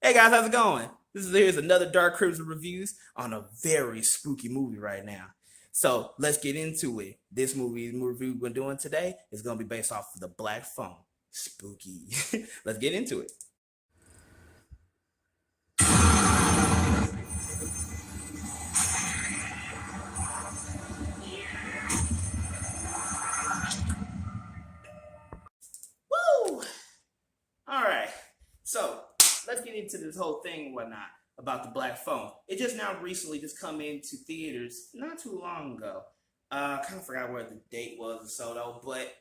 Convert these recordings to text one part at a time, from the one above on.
Hey guys, how's it going? Here's another Dark Crimson reviews on a very spooky movie right now. So let's get into it. This movie review we're doing today is going to be based off of the Black Phone. Spooky. Let's get into it. Woo! All right. So let's get into this whole thing and whatnot about the Black Phone. It just now recently just come into theaters not too long ago. I kind of forgot where the date was or so though, but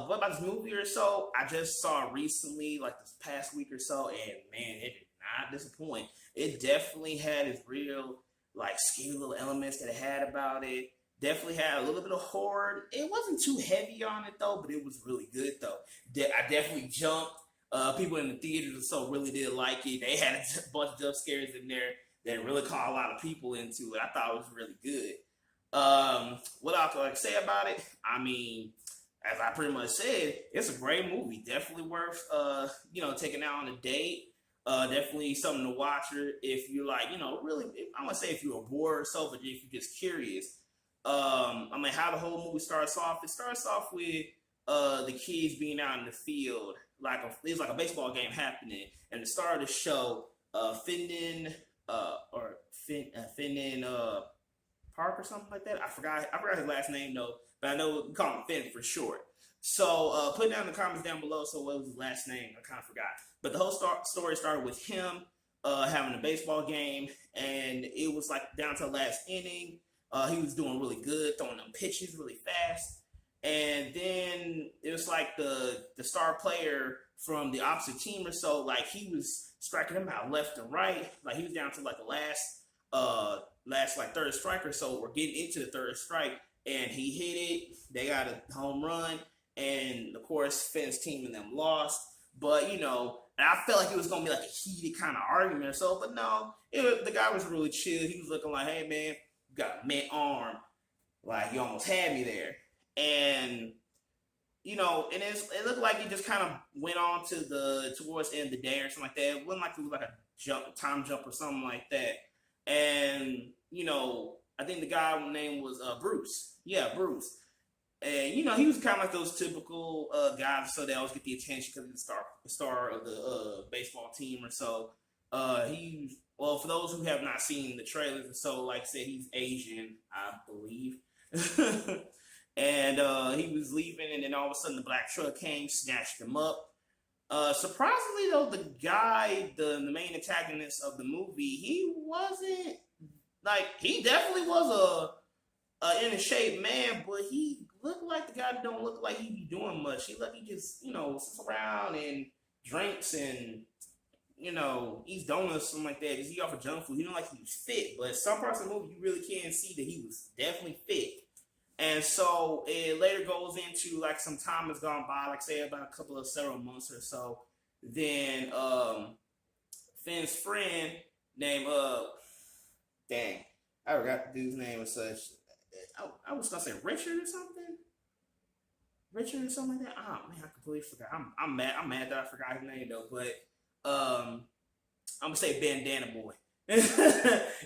what about this movie or so? I just saw it recently, like this past week or so, and man, it did not disappoint. It definitely had its real like scary little elements that it had about it. Definitely had a little bit of horror. It wasn't too heavy on it though, but it was really good though. I definitely jumped. People in the theaters or so really did like it. They had a bunch of jump scares in there that really caught a lot of people into it. I thought it was really good. What I can say about it? I mean, as I pretty much said, it's a great movie. Definitely worth taking out on a date. Definitely something to watch if you're like, really. I want to say if you're bored or so, but if you're just curious. I mean, how the whole movie starts off. It starts off with the kids being out in the field, it's like a baseball game happening, and the star of the show, Finnen Park or something like that. I forgot his last name though, but I know we call him Finn for short. So put down in the comments down below. So what was his last name? I kind of forgot. But the whole story started with him having a baseball game, and it was like down to the last inning. He was doing really good, throwing them pitches really fast. And then it was like the star player from the opposite team or so, like he was striking him out left and right. Like he was down to like the last like third strike or so. We're getting into the third strike, and he hit it. They got a home run, and of course Finn's team and them lost. But I felt like it was gonna be like a heated kind of argument or so, but no, the guy was really chill. He was looking like, "Hey man, you got a mint arm, like you almost had me there." And it looked like he just kind of went on to towards the end of the day or something like that. It wasn't like it was like a time jump or something like that. And I think the guy name was Bruce. Yeah, Bruce. And he was kind of like those typical guys, so they always get the attention because he's the star of the baseball team or so. For those who have not seen the trailers or so, like I said, he's Asian, I believe. And he was leaving, and then all of a sudden the black truck came, snatched him up. Surprisingly though, the guy, the main antagonist of the movie, he wasn't like he definitely was a in a shape man, but he looked like the guy don't look like he be doing much. He just sits around and drinks and eats donuts, something like that. Is he off of junk food? He don't like he was fit, but some parts of the movie you really can see that he was definitely fit. And so it later goes into like some time has gone by, like say about several months or so. Then Finn's friend named dang, I forgot the dude's name or such. I was gonna say Richard or something. Richard or something like that. Oh man, I completely forgot. I'm mad. I'm mad that I forgot his name though. But I'm gonna say Bandana Boy.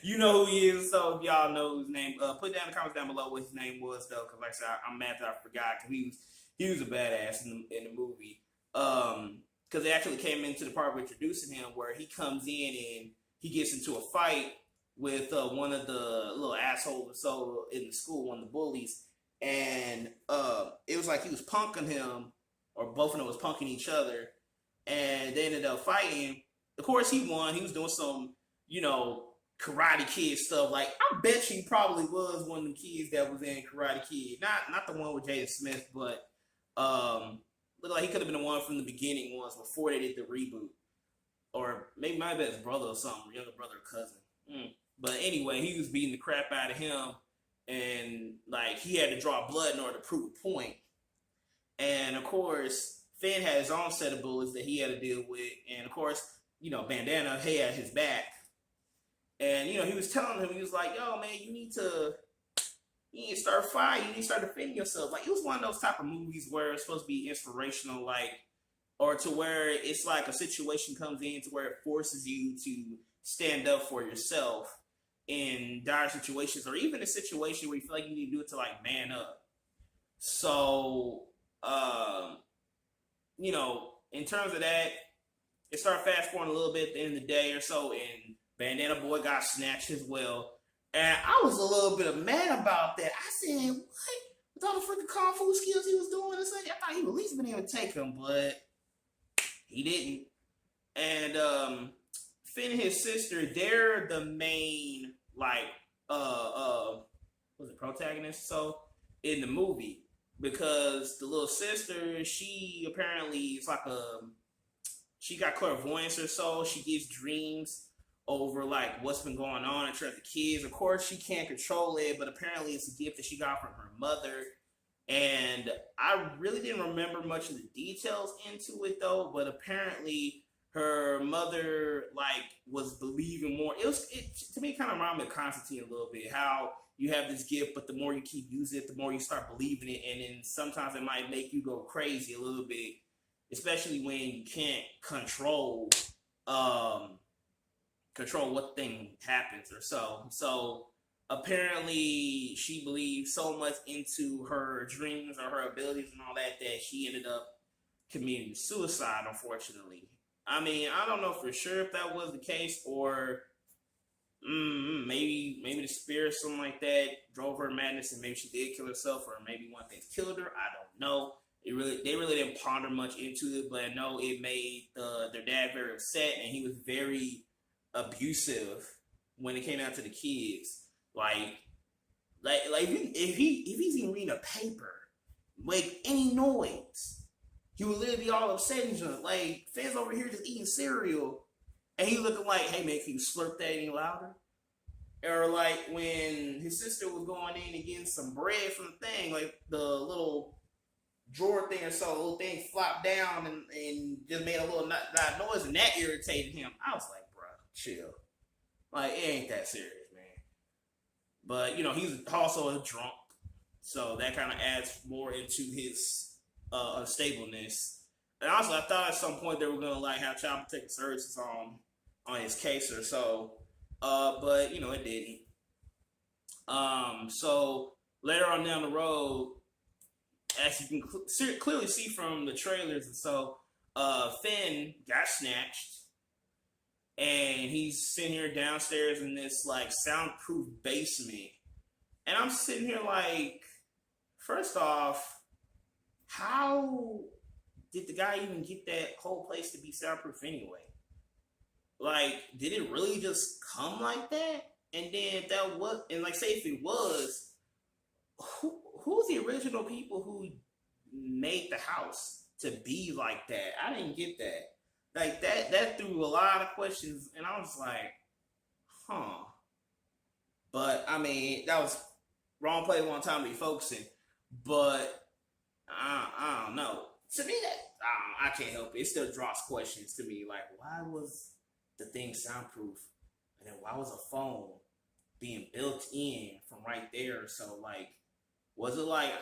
You know who he is, so if y'all know his name, put down in the comments down below what his name was though, because like I said, I'm mad that I forgot because he was a badass in the movie. Because they actually came into the part of introducing him where he comes in and he gets into a fight with one of the little assholes or so in the school, one of the bullies, and it was like he was punking him, or both of them was punking each other, and they ended up fighting. Of course, he won. He was doing some Karate Kid stuff. Like I bet you probably was one of the kids that was in Karate Kid. Not the one with Jaden Smith, but looked like he could have been the one from the beginning ones before they did the reboot, or maybe might have been his brother or something, younger brother or cousin. But anyway, he was beating the crap out of him, and like he had to draw blood in order to prove a point. And of course, Finn had his own set of bullets that he had to deal with, and of course, Bandana had his back. And he was telling him, he was like, "Yo, man, you need to start fighting. You need to start defending yourself." Like it was one of those type of movies where it's supposed to be inspirational. Like or to where it's like a situation comes in to where it forces you to stand up for yourself in dire situations, or even a situation where you feel like you need to do it to like man up. So, you know, in terms of that, it started fast forwarding a little bit at the end of the day or so, and Bandana Boy got snatched as well. And I was a little bit mad about that. I said, what? With all the freaking kung fu skills he was doing and such, I thought he would at least been able to take him, but he didn't. And Finn and his sister, they're the main, like, was it protagonist? So, in the movie. Because the little sister, she apparently is like she got clairvoyance or so. She gives dreams over like what's been going on in terms of kids. Of course, she can't control it, but apparently it's a gift that she got from her mother. And I really didn't remember much of the details into it though, but apparently her mother like was believing more. It to me kind of reminded me of Constantine a little bit. How you have this gift, but the more you keep using it, the more you start believing it, and then sometimes it might make you go crazy a little bit, especially when you can't control what thing happens or so. So apparently she believed so much into her dreams or her abilities and all that that she ended up committing suicide, unfortunately. I mean, I don't know for sure if that was the case, or maybe the spirit or something like that drove her madness and maybe she did kill herself, or maybe one thing killed her. I don't know. They really didn't ponder much into it, but I know it made their dad very upset, and he was very abusive when it came down to the kids. Like if he's even reading a paper, make any noise, he would literally be all upset and just like Finn's over here just eating cereal, and he looking like, hey man, can you slurp that any louder? Or like when his sister was going in and getting some bread from the thing, like the little drawer thing or so, the little thing flopped down and just made a little noise, and that irritated him. I was like, bro, chill. Like, it ain't that serious, man. But, you know, he's also a drunk, so that kind of adds more into his unstableness. And also, I thought at some point they were going to, like, have child protective services on his case or so. But, you know, it didn't. So, later on down the road, as you can clearly see from the trailers and so, Finn got snatched. And he's sitting here downstairs in this, like, soundproof basement. And I'm sitting here like, first off, how did the guy even get that whole place to be soundproof anyway? Like, did it really just come like that? And then if that was, and like, say if it was, who's the original people who made the house to be like that? I didn't get that. Like, that threw a lot of questions, and I was like, huh. But, I mean, that was wrong place, wrong time to be focusing. But, I don't know. To me, I can't help it. It still draws questions to me. Like, why was the thing soundproof? And then why was a phone being built in from right there? So, like, was it like,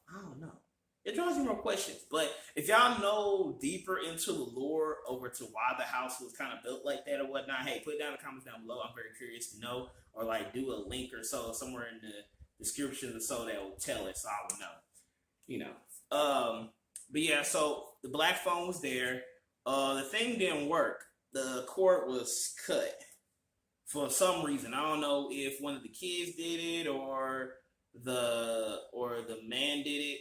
I don't know. It draws you more questions. But if y'all know deeper into the lore over to why the house was kind of built like that or whatnot, hey, put it down in the comments down below. I'm very curious to know. Or like do a link or so somewhere in the description or so that will tell it, so I will know. You know. But yeah, so the black phone was there. The thing didn't work. The cord was cut for some reason. I don't know if one of the kids did it or the man did it.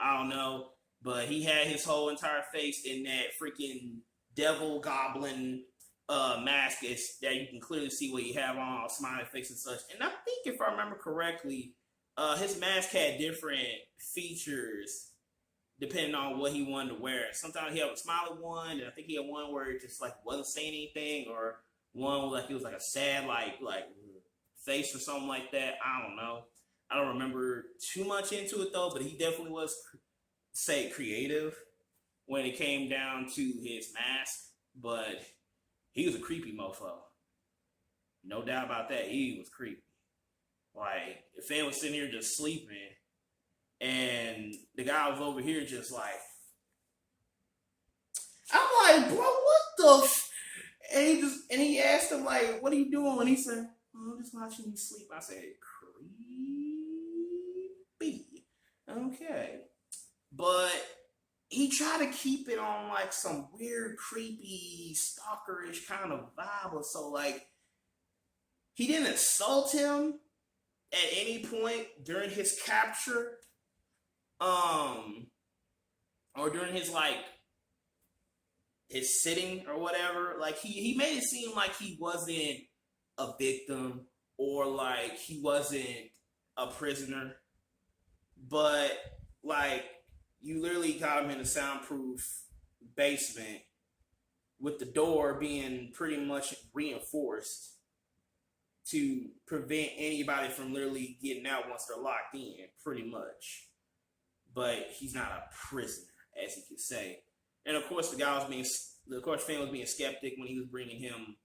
I don't know, but he had his whole entire face in that freaking devil goblin mask that you can clearly see what you have on, a smiley face and such. And I think if I remember correctly, his mask had different features depending on what he wanted to wear. Sometimes he had a smiley one, and I think he had one where it just like wasn't saying anything, or one like it was like a sad like face or something like that. I don't know. I don't remember too much into it though, but he definitely was, say, creative when it came down to his mask. But he was a creepy mofo. No doubt about that. He was creepy. Like, if Finn was sitting here just sleeping, and the guy was over here just like, like, bro, what the? And he asked him like, what are you doing? He said, oh, I'm just watching you sleep. I said, creepy. Okay, but he tried to keep it on like some weird, creepy, stalkerish kind of vibe. So like, he didn't assault him at any point during his capture, or during his like his sitting or whatever. Like he made it seem like he wasn't a victim or like he wasn't a prisoner, but like you literally got him in a soundproof basement with the door being pretty much reinforced to prevent anybody from literally getting out once they're locked in, pretty much. But he's not a prisoner, as you could say. And of course, Finn was being skeptic when he was bringing him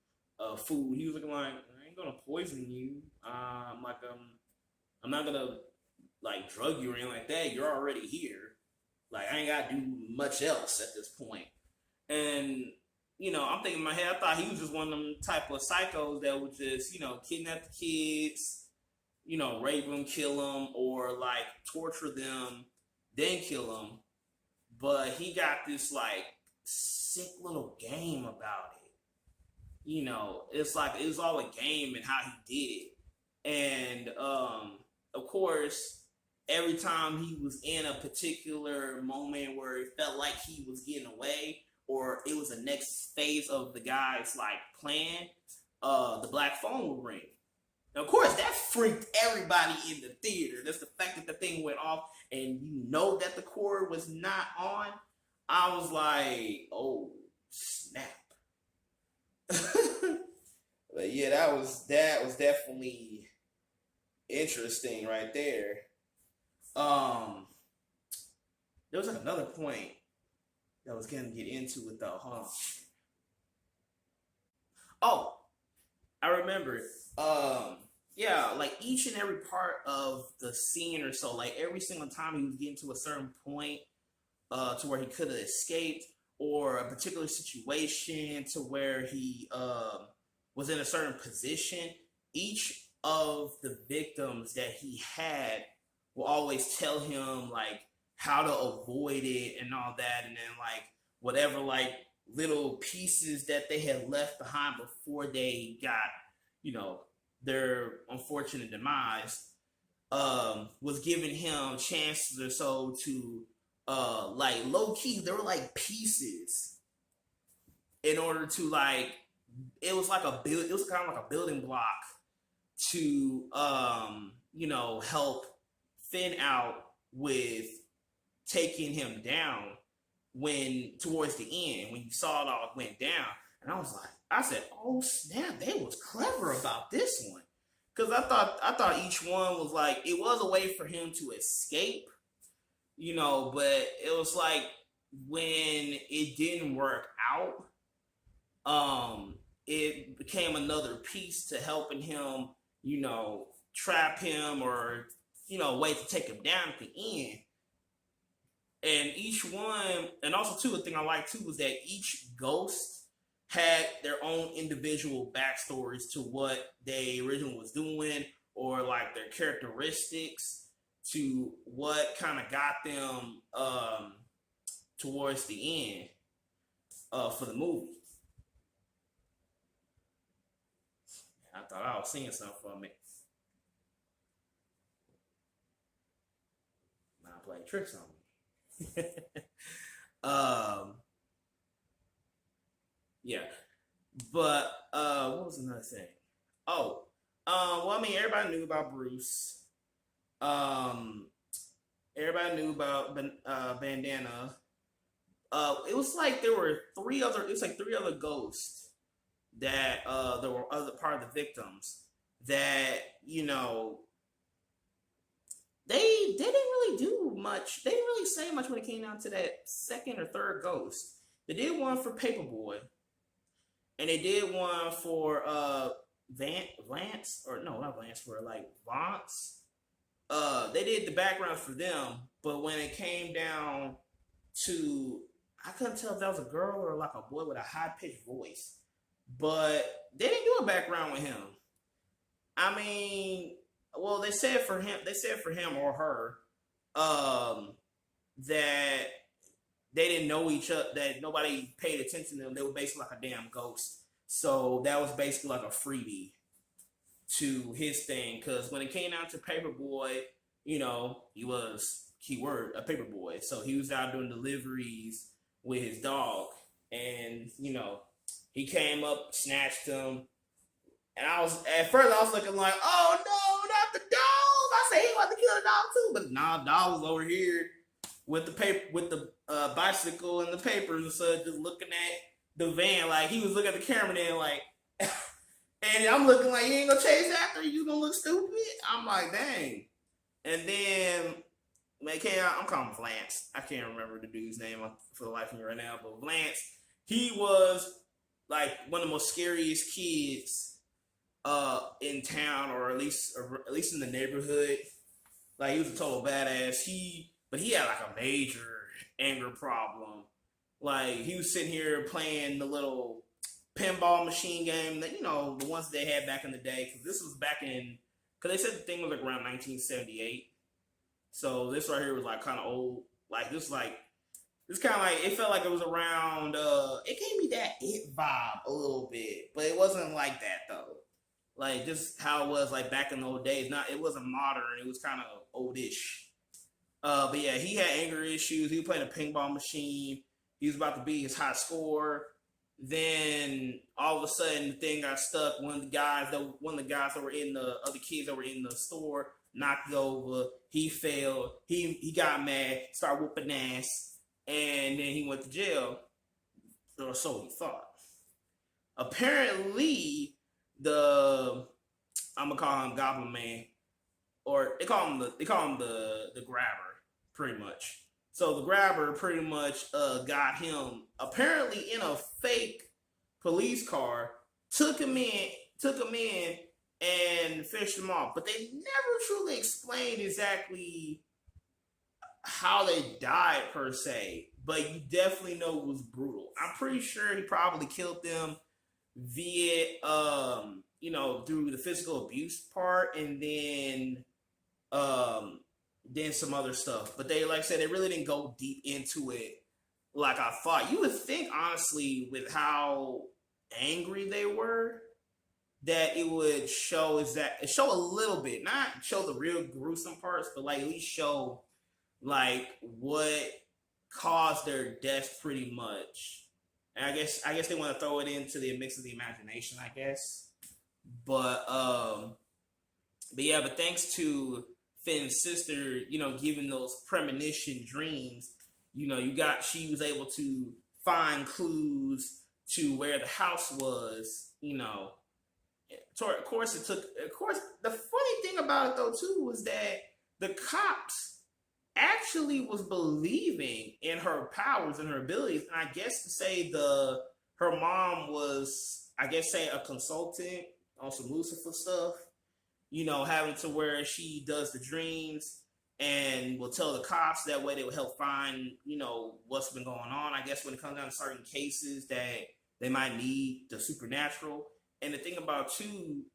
food. He was looking like, I ain't gonna poison you. I'm not gonna like drug you or anything like that. You're already here. Like I ain't gotta do much else at this point. And I'm thinking in my head, I thought he was just one of them type of psychos that would just, kidnap the kids, rape them, kill them, or like torture them, then kill them. But he got this like sick little game about it. It's like it was all a game and how he did it. And of course, every time he was in a particular moment where it felt like he was getting away, or it was the next phase of the guy's like plan, the black phone would ring. Now, of course, that freaked everybody in the theater. That's the fact that the thing went off and that the cord was not on. I was like, oh snap. But yeah, that was definitely interesting right there. There was like another point that I was gonna get into with the Oh, I remember. Yeah, like each and every part of the scene or so, like every single time he was getting to a certain point, to where he could have escaped, or a particular situation to where he was in a certain position, each of the victims that he had will always tell him like how to avoid it and all that, and then like whatever like little pieces that they had left behind before they got, their unfortunate demise, was giving him chances or so to like low key, there were like pieces in order to like, it was kind of like a building block to help Finn out with taking him down when towards the end, when you saw it all went down. And I said, oh snap, they was clever about this one. Cause I thought each one was like, it was a way for him to escape, but it was like when it didn't work out, it became another piece to helping him, trap him or, way to take him down at the end. And each one, and also too, the thing I liked too was that each ghost had their own individual backstories to what they originally was doing, or like their characteristics to what kind of got them towards the end for the movie. I thought I was seeing something from it. Now playing tricks on me. Yeah, but what was another thing? Well, I mean, everybody knew about Bruce. Everybody knew about Bandana. It was like there were three other ghosts that there were other part of the victims that they didn't really do much. They didn't really say much when it came down to that second or third ghost. They did one for Paperboy, and they did one for Vance, or no, not Vance, for like Vance. They did the background for them, but when it came down to I couldn't tell if that was a girl or like a boy with a high pitched voice, but they didn't do a background with him. I mean, well, they said for him, or her, um, that they didn't know each other, that nobody paid attention to them. They were basically like a damn ghost. So that was basically like a freebie to his thing. Because when it came down to Paperboy, he was, keyword, a paperboy. So he was out doing deliveries with his dog. And, he came up, snatched him. And at first I was looking like, oh no, not the dog. I said he wanted to kill the dog too. But nah, the dog was over here with the paper, with the bicycle and the papers and stuff, just looking at the van. Like, he was looking at the cameraman like, and I'm looking like, you ain't gonna chase after you? You gonna look stupid? I'm like, dang. And then, I'm calling him Vance. I can't remember the dude's name for the life of me right now. But Vance, he was like one of the most scariest kids in town, or at least in the neighborhood. Like, he was a total badass. But he had like a major anger problem. Like, he was sitting here playing the little pinball machine game that, the ones they had back in the day. Because this was back in, because they said the thing was like around 1978. So this right here was like kind of old. Like, this kind of like, it felt like it was around, it gave me that It vibe a little bit. But it wasn't like that though. Like, just how it was like back in the old days. It wasn't modern. It was kind of oldish. But yeah, he had anger issues. He was playing a pinball machine. He was about to beat his high score. Then all of a sudden, the thing got stuck. One of the guys that were in the other kids that were in the store knocked it over. He failed. He got mad, started whooping ass, and then he went to jail. Or so he thought. Apparently, I'm gonna call him Goblin Man, or they call him the grabber, pretty much. So the grabber pretty much got him apparently in a fake police car, took him in and fished him off. But they never truly explained exactly how they died per se. But you definitely know it was brutal. I'm pretty sure he probably killed them via through the physical abuse part, and then some other stuff. But they, like I said, they really didn't go deep into it like I thought. You would think, honestly, with how angry they were, that it would show a little bit, not show the real gruesome parts, but like at least show like what caused their death pretty much. And I guess they want to throw it into the mix of the imagination, I guess. But yeah, but thanks to Finn's sister, giving those premonition dreams, she was able to find clues to where the house was, Of course, the funny thing about it though too was that the cops actually was believing in her powers and her abilities, and I guess to say her mom was, say, a consultant on some Lucifer stuff, having to where she does the dreams and will tell the cops. That way they will help find, what's been going on. I guess when it comes down to certain cases that they might need the supernatural. And the thing about to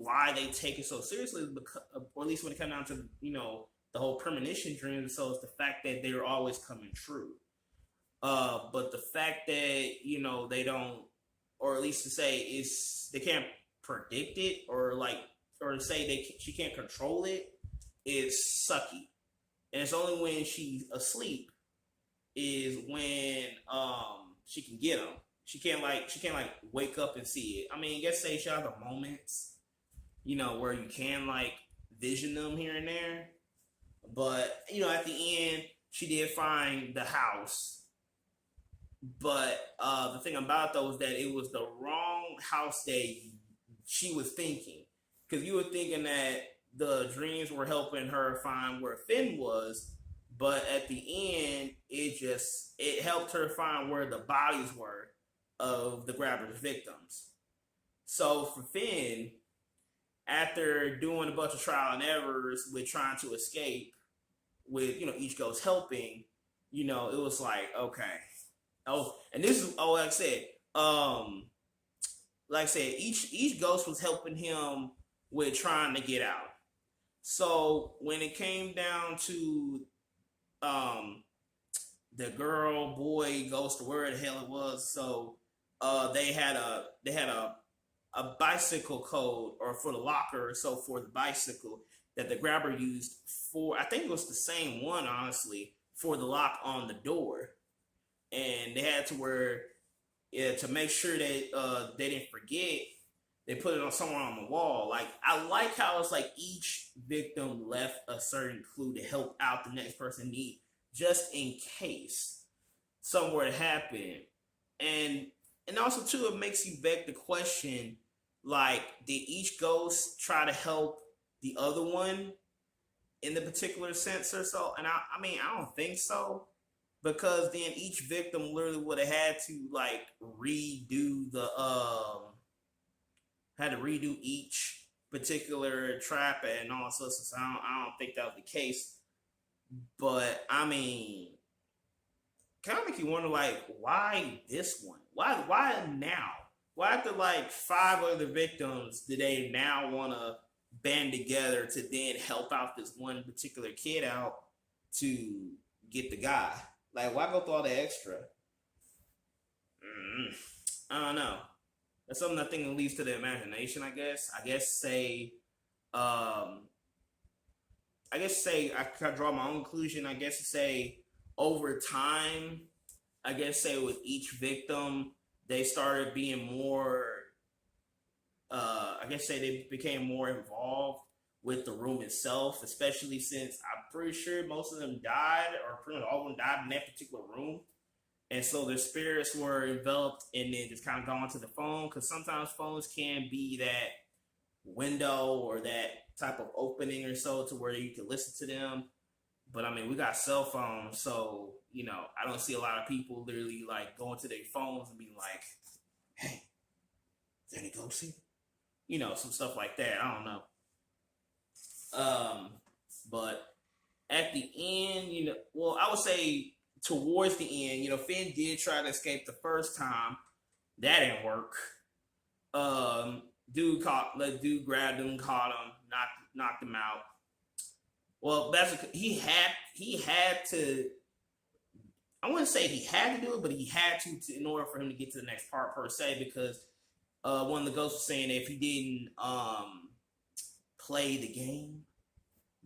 why they take it so seriously, because, or at least when it comes down to, the whole premonition dreams, so it's the fact that they're always coming true. But the fact that, they don't, or at least to say they can't predict it, or to say she can't control it, is sucky. And it's only when she's asleep is when she can get them. She can't wake up and see it. I mean, I guess say she has the moments, where you can vision them here and there. But, at the end, she did find the house. But the thing about it, though, is that it was the wrong house that she was thinking. Because you were thinking that the dreams were helping her find where Finn was. But at the end, it helped her find where the bodies were of the grabber's victims. So for Finn, after doing a bunch of trial and errors with trying to escape, with each ghost helping, it was like, okay, Oh, and this is like I said, each ghost was helping him with trying to get out. So when it came down to um the girl, boy, ghost, where the hell it was, so they had a bicycle code or for the locker, so for the bicycle that the grabber used for, I think it was the same one honestly, for the lock on the door. And they had to where, yeah, to make sure that they didn't forget, they put it on somewhere on the wall. Like, I like how it's like each victim left a certain clue to help out the next person need, just in case somewhere to happen. And also too, it makes you beg the question, like, did each ghost try to help the other one in the particular sense or so? And I mean, I don't think so, because then each victim literally would have had to like redo the had to redo each particular trap and all sorts of stuff. I don't think that was the case. But I mean, kind of make you wonder, like, why this one? Why now? Why after like 5 other victims do they now want to band together to then help out this one particular kid out to get the guy? Like, why go through all the extra? I don't know. That's something I think leads to the imagination, I guess. I can draw my own conclusion. I guess to say over time, I guess say with each victim, they started being more. I guess say they became more involved with the room itself, especially since I'm pretty sure most of them died, or pretty much all of them died in that particular room. And so their spirits were enveloped and then just kind of gone to the phone, because sometimes phones can be that window or that type of opening or so to where you can listen to them. But I mean, we got cell phones, so I don't see a lot of people literally like going to their phones and being like, "Hey, is there any ghosts here?" Some stuff like that. I don't know. But at the end, well, I would say towards the end, Finn did try to escape the first time. That didn't work. Dude grabbed him, caught him, knocked him out. Well, he had to. I wouldn't say he had to do it, but he had to in order for him to get to the next part per se, because one of the ghosts was saying that if he didn't play the game,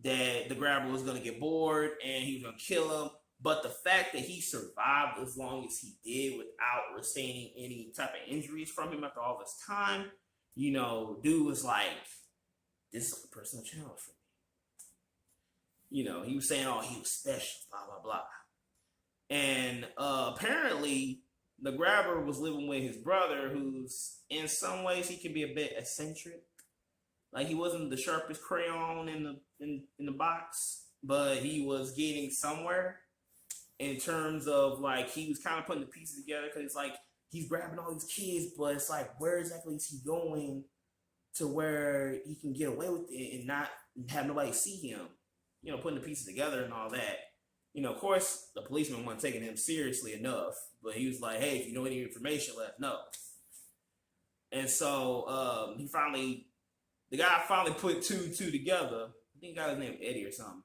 that the grabber was going to get bored and he was going to kill him. But the fact that he survived as long as he did without sustaining any type of injuries from him after all this time, dude was like, this is a personal challenge for me. He was saying, oh, he was special, blah, blah, blah. And apparently, the grabber was living with his brother, who's, in some ways, he can be a bit eccentric. Like, he wasn't the sharpest crayon in the box, but he was getting somewhere. In terms of, like, he was kind of putting the pieces together, because it's like he's grabbing all these kids, but it's like, where exactly is he going to where he can get away with it and not have nobody see him? Putting the pieces together and all that. Of course, the policeman wasn't taking him seriously enough, but he was like, hey, if you know any information, let us know. And so the guy finally put two and two together. I think he got his name Eddie or something.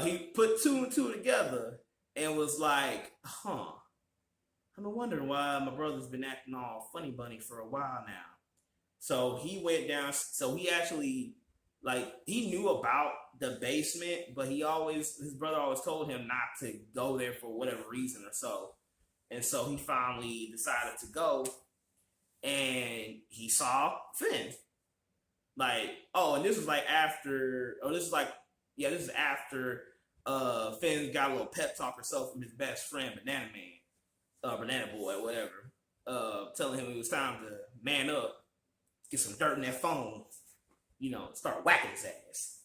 He put 2 and 2 together and was like, I've been wondering why my brother's been acting all funny bunny for a while now. So he went down, so he actually, like, he knew about the basement, but his brother always told him not to go there for whatever reason or so. And so he finally decided to go, and he saw Finn. Like, and this is after Finn got a little pep talk or so from his best friend, Banana Boy, whatever, telling him it was time to man up, get some dirt in that phone, start whacking his ass.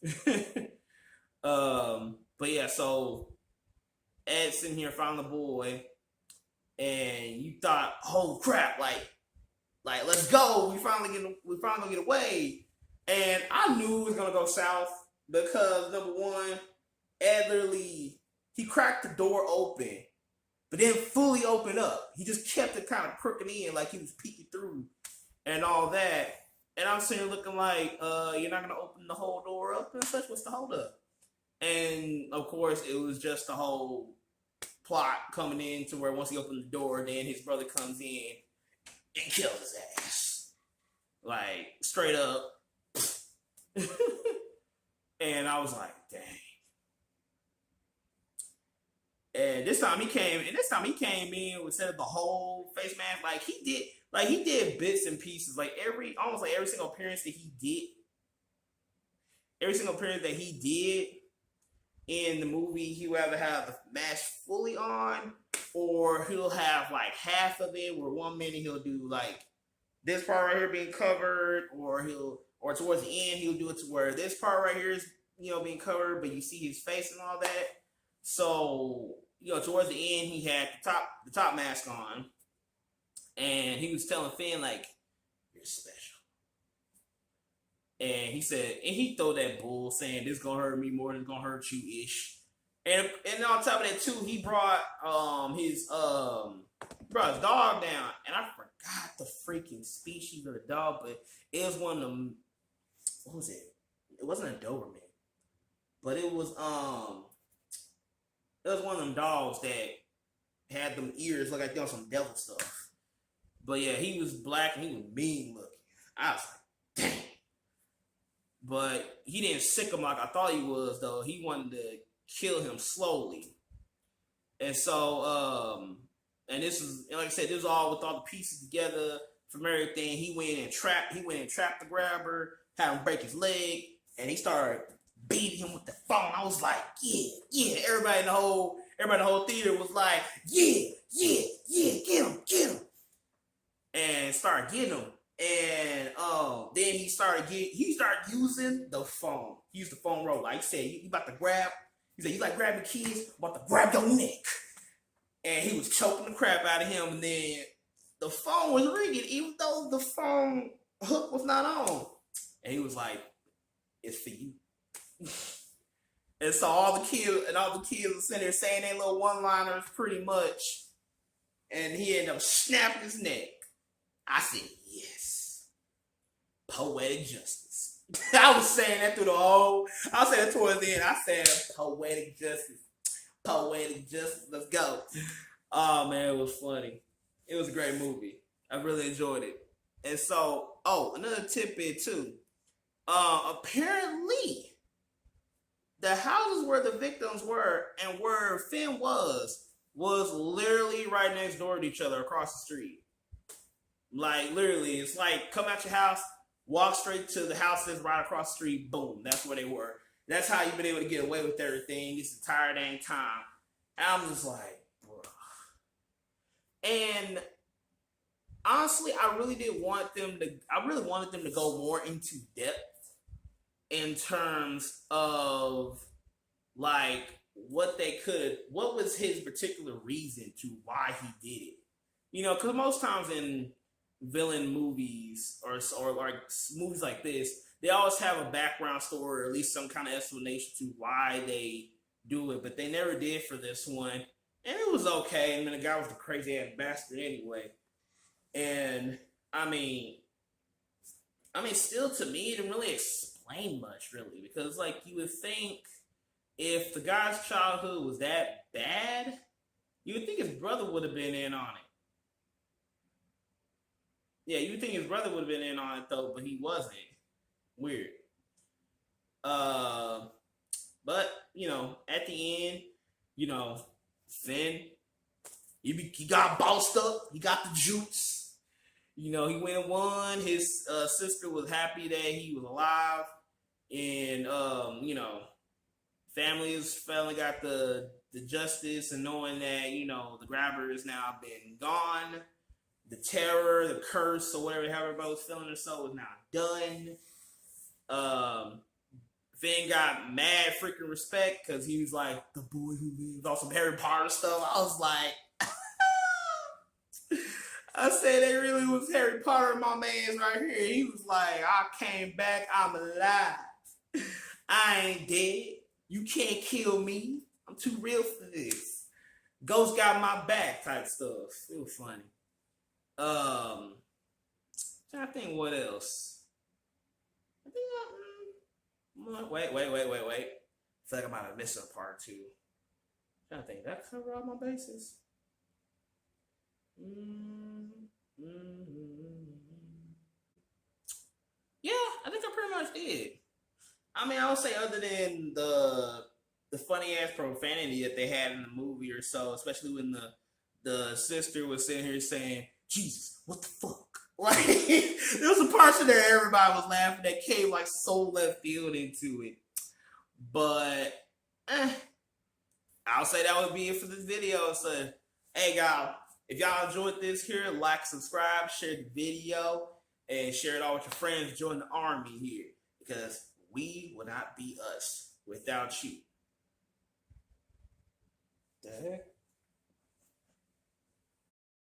But yeah, so Ed's sitting here found the boy, and you thought, oh crap, like let's go, we finally gonna get away. And I knew it was gonna go south, because number one, Ed literally, he cracked the door open but then fully open up. He just kept it kind of crooking in, like he was peeking through and all that. And I'm sitting looking like, you're not gonna open the whole door up and such. What's the hold up? And of course, it was just the whole plot coming in to where once he opened the door, then his brother comes in and kills his ass, like straight up. And I was like, dang. And this time he came in instead of the whole face mask. He did bits and pieces. Almost like every single appearance that he did in the movie, he will either have the mask fully on, or he'll have like half of it, where one minute he'll do like this part right here being covered, or towards the end he'll do it to where this part right here is, being covered, but you see his face and all that. So, towards the end he had the top mask on, and he was telling Finn like, "You're special." And he said, and he throw that bull saying, "This gonna hurt me more than it's gonna hurt you ish." And on top of that too, he brought his dog down, and I forgot the freaking species of the dog, but it was one of them. What was it? It wasn't a Doberman, but it was one of them dogs that had them ears look like they on some devil stuff. But yeah, he was black and he was mean looking. I was like, dang. But he didn't sick him like I thought he was, though. He wanted to kill him slowly. And so, and this is, like I said, this was all with all the pieces together from everything. He went and trapped the grabber, had him break his leg, and he started beating him with the phone. I was like, yeah. Everybody in the whole theater was like, yeah, get him. And started getting him. And then he started using the phone. He used the phone roll. Like he said, you about to grab. He said, "You like grabbing kids? I'm about to grab your neck." And he was choking the crap out of him. And then the phone was ringing, even though the phone hook was not on. And he was like, "It's for you." And so all the kids were sitting there saying their little one-liners pretty much. And he ended up snapping his neck. I said, yes. Poetic justice. I was saying that towards the end. I said poetic justice. Poetic justice. Let's go. Oh, man, it was funny. It was a great movie. I really enjoyed it. And so, another tidbit too. Apparently, the houses where the victims were and where Finn was literally right next door to each other across the street. Like, literally, it's like, come out your house, walk straight to the house that's right across the street, boom, that's where they were. That's how you've been able to get away with everything this entire dang time. And I'm just like, bro. And honestly, I really wanted them to go more into depth in terms of, like, what was his particular reason to why he did it. Because most times in villain movies or like movies like this, they always have a background story or at least some kind of explanation to why they do it, but they never did for this one. And it was okay. I mean, the guy was a crazy ass bastard anyway. And I mean, still to me, it didn't really explain much, really, because like you would think if the guy's childhood was that bad, you would think his brother would have been in on it. Yeah, you would think his brother would have been in on it though, but he wasn't. Weird. But at the end, Finn, he got bossed up. He got the juice. He went and won. His sister was happy that he was alive, and families finally got the justice, and knowing that the grabber has now been gone. The terror, the curse, or whatever, however everybody was feeling herself was now done. Finn got mad freaking respect because he was like the boy who lives on some Harry Potter stuff. I was like, I said they really was Harry Potter, my man's right here. He was like, I came back, I'm alive. I ain't dead. You can't kill me. I'm too real for this. Ghost got my back type stuff. It was funny. Trying to think what else. I think wait. I feel like I might have missed a part too. Trying to think, did I cover all my bases? Yeah, I think I pretty much did. I mean, I would say other than the funny ass profanity that they had in the movie or so, especially when the sister was sitting here saying, "Jesus, what the fuck?" Like there was a portion there everybody was laughing that came like so left field into it. But I'll say that would be it for this video. So hey y'all, if y'all enjoyed this here, like, subscribe, share the video, and share it all with your friends. Join the army here because we will not be us without you. The heck?